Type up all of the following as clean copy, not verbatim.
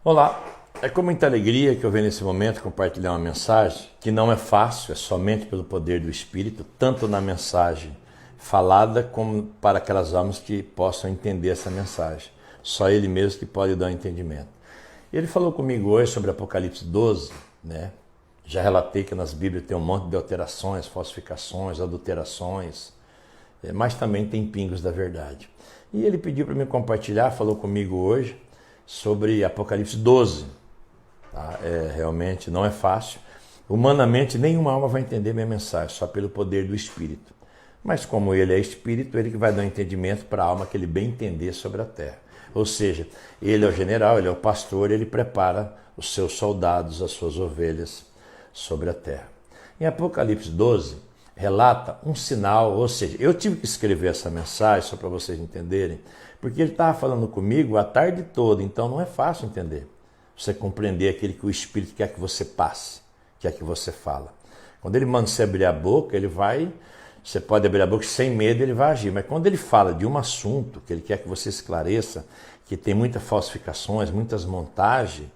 Olá, é com muita alegria que eu venho nesse momento compartilhar uma mensagem que não é fácil, é somente pelo poder do Espírito, tanto na mensagem falada como para aquelas almas que possam entender essa mensagem. Só Ele mesmo que pode dar o entendimento. Ele falou comigo hoje sobre Apocalipse 12, né? Já relatei que nas Bíblias tem um monte de alterações, falsificações, adulterações, mas também tem pingos da verdade. E ele pediu para me compartilhar, falou comigo hoje, sobre Apocalipse 12. Tá? Realmente não é fácil. Humanamente, nenhuma alma vai entender minha mensagem, só pelo poder do Espírito. Mas como ele é Espírito, ele que vai dar um entendimento para a alma que ele bem entender sobre a terra. Ou seja, ele é o general, ele é o pastor, ele prepara os seus soldados, as suas ovelhas sobre a terra. Em Apocalipse 12, relata um sinal, ou seja, eu tive que escrever essa mensagem só para vocês entenderem, porque ele estava falando comigo a tarde toda, então não é fácil entender. Você compreender aquilo que o Espírito quer que você passe, quer que você fala. Quando ele manda você abrir a boca, ele vai, você pode abrir a boca sem medo, ele vai agir. Mas quando ele fala de um assunto que ele quer que você esclareça, que tem muitas falsificações, muitas montagens,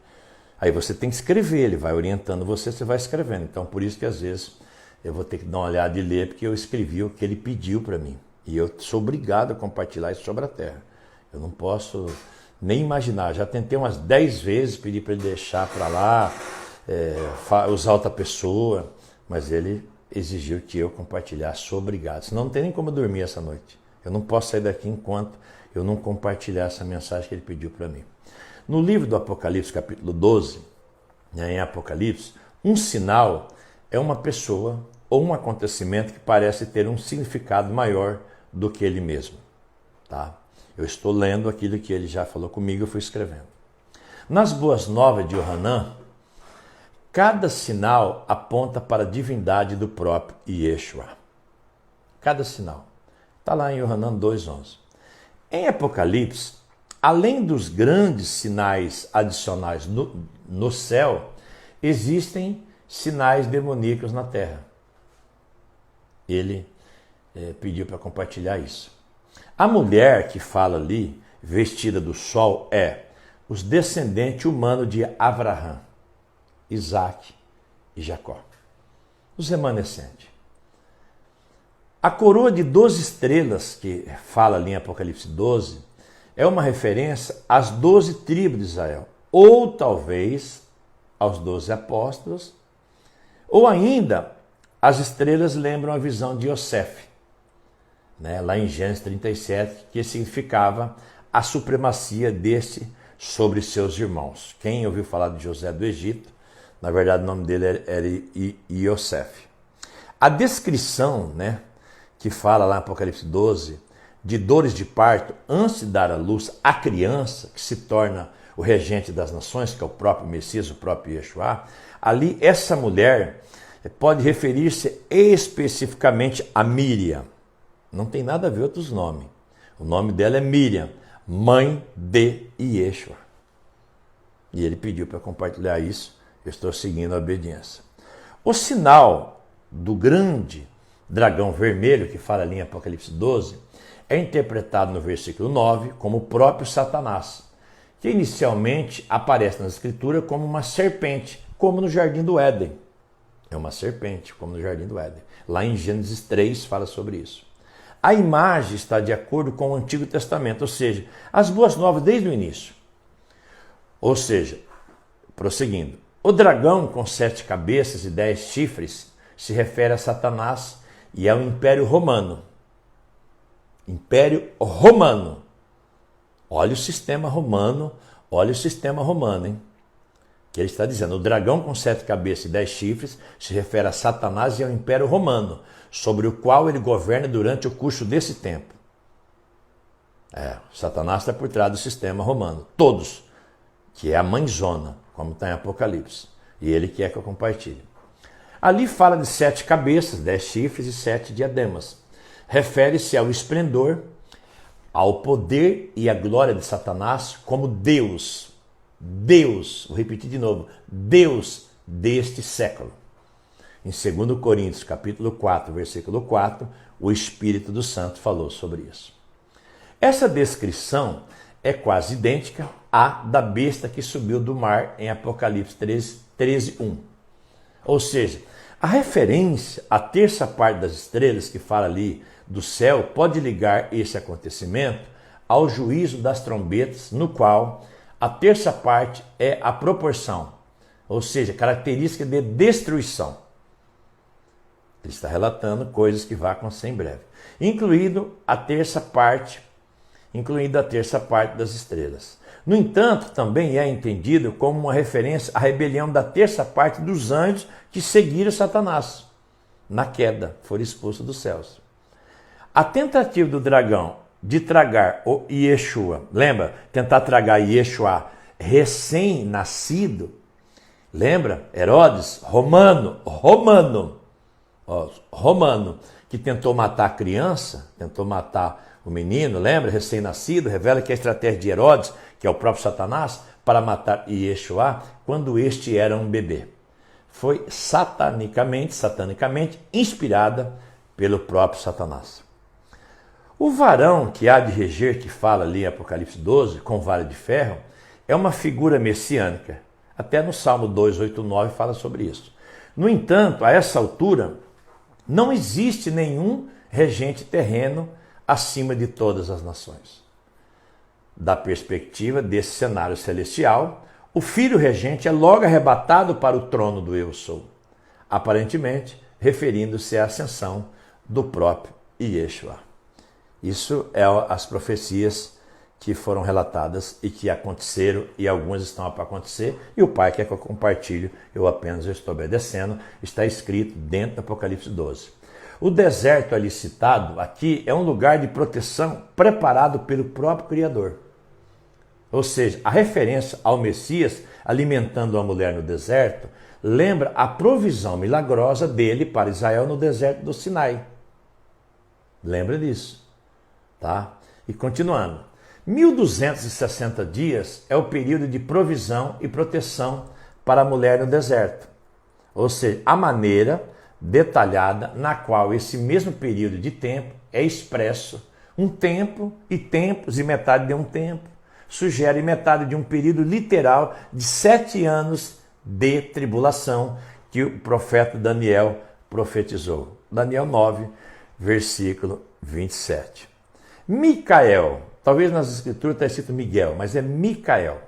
aí você tem que escrever, ele vai orientando você, você vai escrevendo. Então por isso que às vezes eu vou ter que dar uma olhada e ler, porque eu escrevi o que ele pediu para mim. E eu sou obrigado a compartilhar isso sobre a terra. Eu não posso nem imaginar. Já tentei umas 10 vezes pedir para ele deixar para lá, usar outra pessoa, mas ele exigiu que eu compartilhasse. Sou obrigado. Senão não tem nem como dormir essa noite. Eu não posso sair daqui enquanto eu não compartilhar essa mensagem que ele pediu para mim. No livro do Apocalipse, capítulo 12, em Apocalipse, um sinal é uma pessoa ou um acontecimento que parece ter um significado maior do que ele mesmo. Tá? Eu estou lendo aquilo que ele já falou comigo, eu fui escrevendo. Nas Boas Novas de Yohanan, cada sinal aponta para a divindade do próprio Yeshua. Cada sinal. Está lá em Yohanan 2,11. Em Apocalipse, além dos grandes sinais adicionais no céu, existem sinais demoníacos na terra. Ele pediu para compartilhar isso. A mulher que fala ali, vestida do sol, é os descendentes humanos de Abraão, Isaac e Jacó. Os remanescentes. A coroa de 12 estrelas, que fala ali em Apocalipse 12, é uma referência às 12 tribos de Israel, ou talvez aos 12 apóstolos, ou ainda as estrelas lembram a visão de Yosef, né, lá em Gênesis 37, que significava a supremacia deste sobre seus irmãos. Quem ouviu falar de José do Egito, na verdade o nome dele era Yosef. A descrição, né, que fala lá em Apocalipse 12, de dores de parto antes de dar à luz a criança, que se torna o regente das nações, que é o próprio Messias, o próprio Yeshua, ali essa mulher pode referir-se especificamente a Miriam. Não tem nada a ver outros nomes. O nome dela é Miriam, mãe de Yeshua. E ele pediu para compartilhar isso. Eu estou seguindo a obediência. O sinal do grande dragão vermelho, que fala ali em Apocalipse 12, é interpretado no versículo 9 como o próprio Satanás, que inicialmente aparece na Escritura como uma serpente, como no Jardim do Éden. É uma serpente, como no Jardim do Éden. Lá em Gênesis 3 fala sobre isso. A imagem está de acordo com o Antigo Testamento, ou seja, as boas novas desde o início. Ou seja, prosseguindo, o dragão com 7 cabeças e 10 chifres se refere a Satanás e ao Império Romano. Império Romano. Olha o sistema romano, hein? Que ele está dizendo, o dragão com 7 cabeças e 10 chifres se refere a Satanás e ao Império Romano, sobre o qual ele governa durante o curso desse tempo. Satanás está por trás do sistema romano. Todos, que é a mãezona, como está em Apocalipse. E ele quer que eu compartilhe. Ali fala de 7 cabeças, 10 chifres e 7 diademas. Refere-se ao esplendor, ao poder e à glória de Satanás como Deus. Deus, vou repetir de novo, Deus deste século. Em 2 Coríntios, capítulo 4, versículo 4, o Espírito do Santo falou sobre isso. Essa descrição é quase idêntica à da besta que subiu do mar em Apocalipse 13:1. Ou seja, a referência à terça parte das estrelas que fala ali do céu pode ligar esse acontecimento ao juízo das trombetas, no qual a terça parte é a proporção, ou seja, característica de destruição. Ele está relatando coisas que vão acontecer em breve, incluindo a terça parte das estrelas. No entanto, também é entendido como uma referência à rebelião da terça parte dos anjos que seguiram Satanás na queda, foram expulsos dos céus. A tentativa do dragão de tragar o Yeshua, lembra? Tentar tragar Yeshua recém-nascido, lembra? Herodes, romano, que tentou matar a criança, tentou matar o menino, lembra? Recém-nascido, revela que a estratégia de Herodes, que é o próprio Satanás, para matar Yeshua, quando este era um bebê. Foi satanicamente inspirada pelo próprio Satanás. O varão que há de reger, que fala ali em Apocalipse 12, com vara de ferro, é uma figura messiânica. Até no Salmo 2:8-9 fala sobre isso. No entanto, a essa altura, não existe nenhum regente terreno acima de todas as nações. Da perspectiva desse cenário celestial, o filho regente é logo arrebatado para o trono do Eu Sou, aparentemente referindo-se à ascensão do próprio Yeshua. Isso é as profecias que foram relatadas e que aconteceram, e algumas estão para acontecer, e o Pai quer que eu compartilhe, eu apenas estou obedecendo, está escrito dentro do Apocalipse 12. O deserto ali citado aqui é um lugar de proteção preparado pelo próprio Criador. Ou seja, a referência ao Messias alimentando a mulher no deserto lembra a provisão milagrosa dele para Israel no deserto do Sinai. Lembra disso, tá? E continuando, 1260 dias é o período de provisão e proteção para a mulher no deserto. Ou seja, a maneira detalhada na qual esse mesmo período de tempo é expresso. Um tempo e tempos e metade de um tempo sugere metade de um período literal de 7 anos de tribulação que o profeta Daniel profetizou. Daniel 9, versículo 27. Micael, talvez nas escrituras está escrito Miguel, mas é Micael.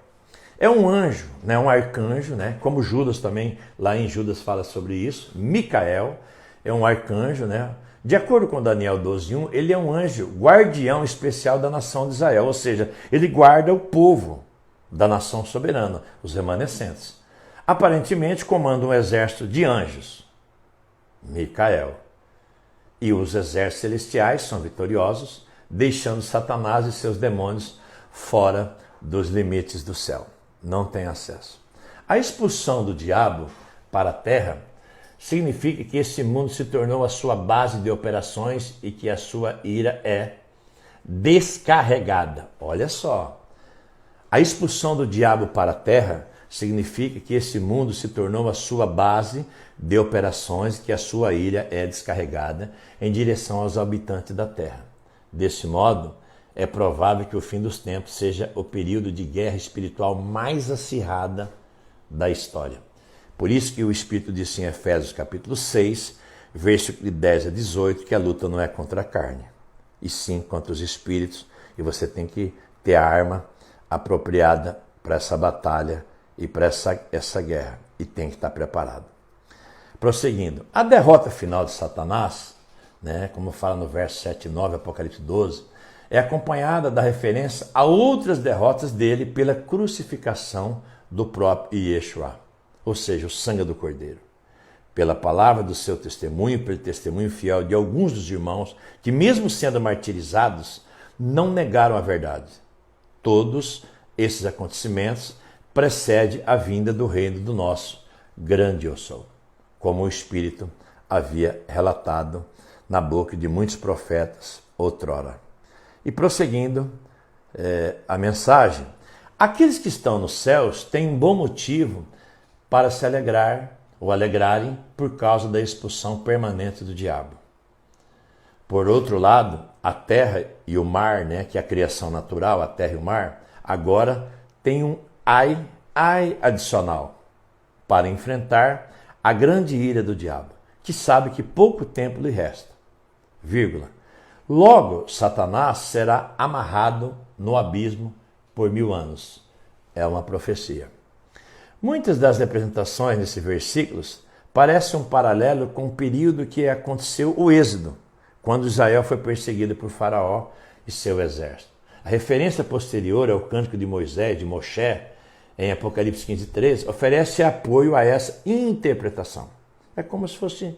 É um anjo, né, um arcanjo, né, como Judas também, lá em Judas fala sobre isso. Micael é um arcanjo, né? De acordo com Daniel 12:1, ele é um anjo guardião especial da nação de Israel, ou seja, ele guarda o povo da nação soberana, os remanescentes. Aparentemente comanda um exército de anjos, Micael. E os exércitos celestiais são vitoriosos, deixando Satanás e seus demônios fora dos limites do céu. Não tem acesso. A expulsão do diabo para a terra significa que esse mundo se tornou a sua base de operações e que a sua ira é descarregada. Olha só. A expulsão do diabo para a terra significa que esse mundo se tornou a sua base de operações e que a sua ira é descarregada em direção aos habitantes da terra. Desse modo, é provável que o fim dos tempos seja o período de guerra espiritual mais acirrada da história. Por isso que o Espírito disse em Efésios capítulo 6, versículo de 10 a 18, que a luta não é contra a carne, e sim contra os espíritos, e você tem que ter a arma apropriada para essa batalha e para essa guerra, e tem que estar preparado. Prosseguindo, a derrota final de Satanás, né, como fala no verso 7 e 9, Apocalipse 12, é acompanhada da referência a outras derrotas dele pela crucificação do próprio Yeshua, ou seja, o sangue do Cordeiro. Pela palavra do seu testemunho, pelo testemunho fiel de alguns dos irmãos que, mesmo sendo martirizados, não negaram a verdade. Todos esses acontecimentos precedem a vinda do reino do nosso grande Eu Sou, como o Espírito havia relatado na boca de muitos profetas outrora. E prosseguindo a mensagem, aqueles que estão nos céus têm um bom motivo para se alegrar ou alegrarem por causa da expulsão permanente do diabo. Por outro lado, a terra e o mar, né, que é a criação natural, a terra e o mar, agora tem um ai adicional para enfrentar a grande ira do diabo, que sabe que pouco tempo lhe resta. Vírgula. Logo, Satanás será amarrado no abismo por 1000 anos. É uma profecia. Muitas das representações nesses versículos parecem um paralelo com o período que aconteceu o Êxodo, quando Israel foi perseguido por Faraó e seu exército. A referência posterior ao cântico de Moisés, de Moshe, em Apocalipse 15:13, oferece apoio a essa interpretação. É como se fosse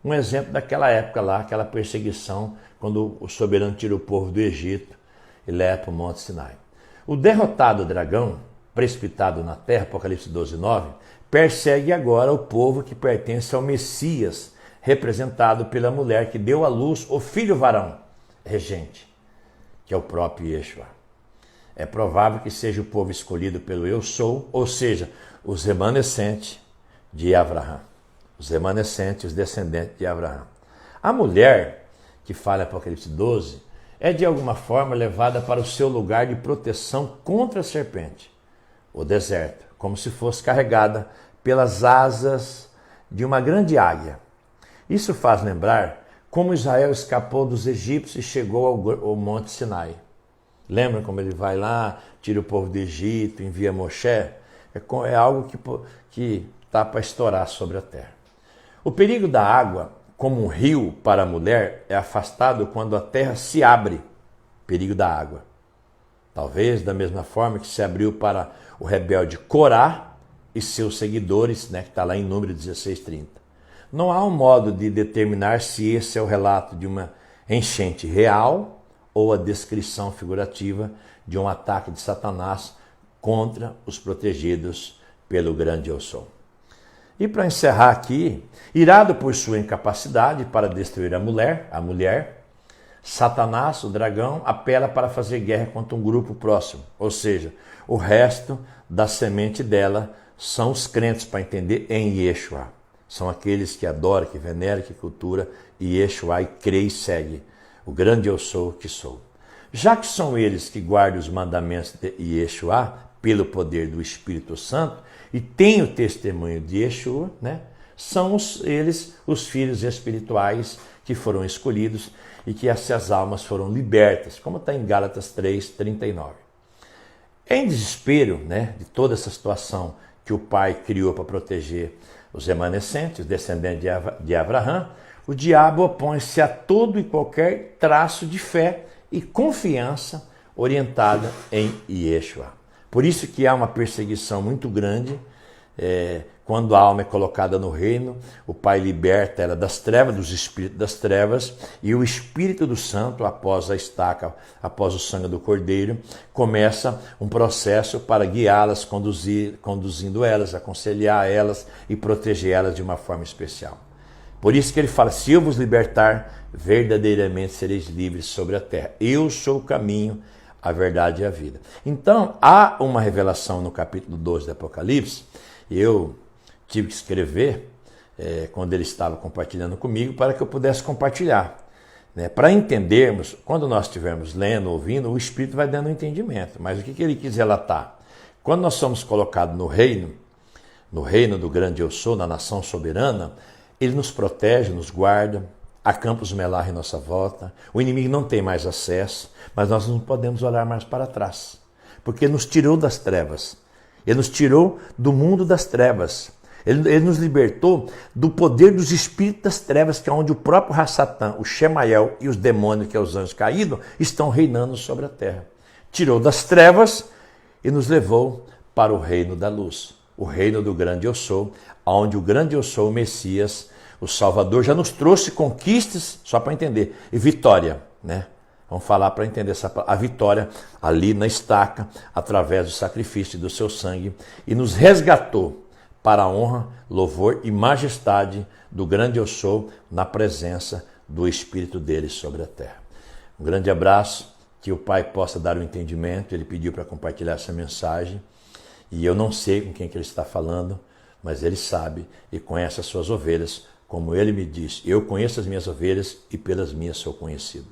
um exemplo daquela época lá, aquela perseguição, quando o soberano tira o povo do Egito e leva para o Monte Sinai. O derrotado dragão, precipitado na terra, Apocalipse 12:9, persegue agora o povo que pertence ao Messias, representado pela mulher que deu à luz o filho varão, regente, que é o próprio Yeshua. É provável que seja o povo escolhido pelo Eu Sou, ou seja, os remanescentes de Abraão. Os remanescentes, os descendentes de Abraão. A mulher, que fala em Apocalipse 12, é de alguma forma levada para o seu lugar de proteção contra a serpente, o deserto, como se fosse carregada pelas asas de uma grande águia. Isso faz lembrar como Israel escapou dos egípcios e chegou ao Monte Sinai. Lembra como ele vai lá, tira o povo do Egito, envia Moshe? É algo que está para estourar sobre a terra. O perigo da água, como um rio para a mulher, é afastado quando a terra se abre. Perigo da água. Talvez da mesma forma que se abriu para o rebelde Corá e seus seguidores, que está lá em Número 16:30. Não há um modo de determinar se esse é o relato de uma enchente real ou a descrição figurativa de um ataque de Satanás contra os protegidos pelo grande Eu Sou. E para encerrar aqui, irado por sua incapacidade para destruir a mulher, Satanás, o dragão, apela para fazer guerra contra um grupo próximo, ou seja, o resto da semente dela são os crentes, para entender, em Yeshua. São aqueles que adoram, que veneram, que culturam Yeshua e crê e segue o grande Eu Sou que sou. Já que são eles que guardam os mandamentos de Yeshua pelo poder do Espírito Santo e têm o testemunho de Yeshua, são eles os filhos espirituais que foram escolhidos e que essas almas foram libertas, como está em Gálatas 3:39. Em desespero de toda essa situação que o Pai criou para proteger os remanescentes, os descendentes de Abraão, o diabo opõe-se a todo e qualquer traço de fé e confiança orientada em Yeshua. Por isso que há uma perseguição muito grande quando a alma é colocada no reino, o Pai liberta ela das trevas, dos espíritos das trevas, e o Espírito do Santo, após a estaca, após o sangue do Cordeiro, começa um processo para guiá-las, conduzindo elas, aconselhar elas e proteger elas de uma forma especial. Por isso que ele fala, se eu vos libertar, verdadeiramente sereis livres sobre a terra. Eu sou o caminho, a verdade e a vida. Então, há uma revelação no capítulo 12 do Apocalipse. Eu tive que escrever quando ele estava compartilhando comigo para que eu pudesse compartilhar. Para entendermos, quando nós estivermos lendo, ouvindo, o Espírito vai dando um entendimento. Mas o que ele quis relatar? Quando nós somos colocados no reino do grande Eu Sou, na nação soberana, ele nos protege, nos guarda, acampa os melar em nossa volta, o inimigo não tem mais acesso, mas nós não podemos olhar mais para trás, porque ele nos tirou das trevas, ele nos tirou do mundo das trevas, ele nos libertou do poder dos espíritos das trevas, que é onde o próprio Hassatã, o Shemael e os demônios, que é os anjos caídos, estão reinando sobre a terra. Tirou das trevas e nos levou para o reino da luz, o reino do grande Eu Sou, onde o grande Eu Sou, o Messias, o Salvador, já nos trouxe conquistas, só para entender, e vitória, Vamos falar para entender a vitória ali na estaca, através do sacrifício do seu sangue, e nos resgatou para a honra, louvor e majestade do grande Eu Sou, na presença do Espírito dele sobre a terra. Um grande abraço, que o Pai possa dar o entendimento. Ele pediu para compartilhar essa mensagem, e eu não sei com quem que ele está falando, mas ele sabe e conhece as suas ovelhas, como ele me disse, eu conheço as minhas ovelhas e pelas minhas sou conhecido.